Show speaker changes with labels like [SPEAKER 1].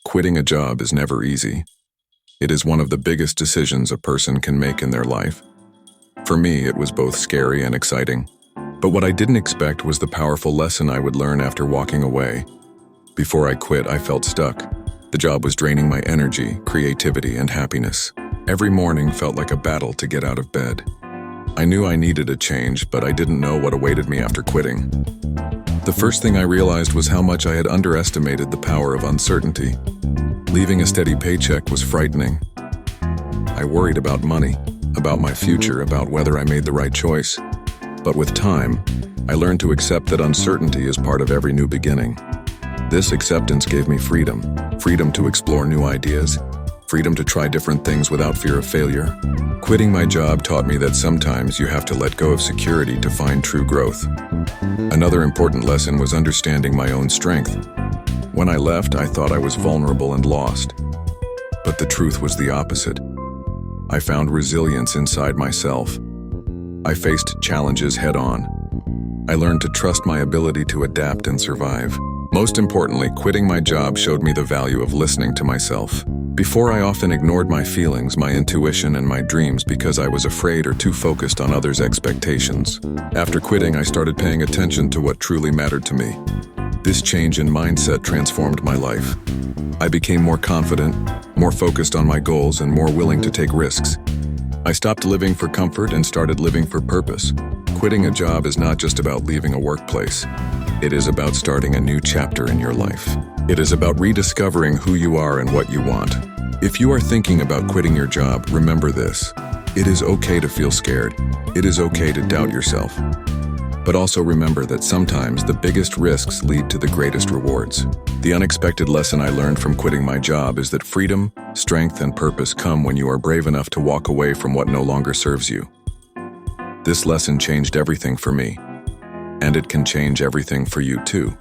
[SPEAKER 1] Quitting a job is never easy. It is one of the biggest decisions a person can make in their life. For me, it was both scary and exciting. But what I didn't expect was the powerful lesson I would learn after walking away. Before I quit, I felt stuck. The job was draining my energy, creativity, and happiness. Every morning felt like a battle to get out of bed. I knew I needed a change, but I didn't know what awaited me after quitting. The first thing I realized was how much I had underestimated the power of uncertainty. Leaving a steady paycheck was frightening. I worried about money, about my future, about whether I made the right choice. But with time, I learned to accept that uncertainty is part of every new beginning. This acceptance gave me freedom to explore new ideas, freedom to try different things without fear of failure. Quitting my job taught me that sometimes you have to let go of security to find true growth. Another important lesson was understanding my own strength. When I left, I thought I was vulnerable and lost. But the truth was the opposite. I found resilience inside myself. I faced challenges head-on. I learned to trust my ability to adapt and survive. Most importantly, quitting my job showed me the value of listening to myself. Before, I often ignored my feelings, my intuition, and my dreams because I was afraid or too focused on others' expectations. After quitting, I started paying attention to what truly mattered to me. This change in mindset transformed my life. I became more confident, more focused on my goals, and more willing to take risks. I stopped living for comfort and started living for purpose. Quitting a job is not just about leaving a workplace. It is about starting a new chapter in your life. It is about rediscovering who you are and what you want. If you are thinking about quitting your job, remember this. It is okay to feel scared. It is okay to doubt yourself. But also remember that sometimes the biggest risks lead to the greatest rewards. The unexpected lesson I learned from quitting my job is that freedom, strength, and purpose come when you are brave enough to walk away from what no longer serves you. This lesson changed everything for me, and it can change everything for you too.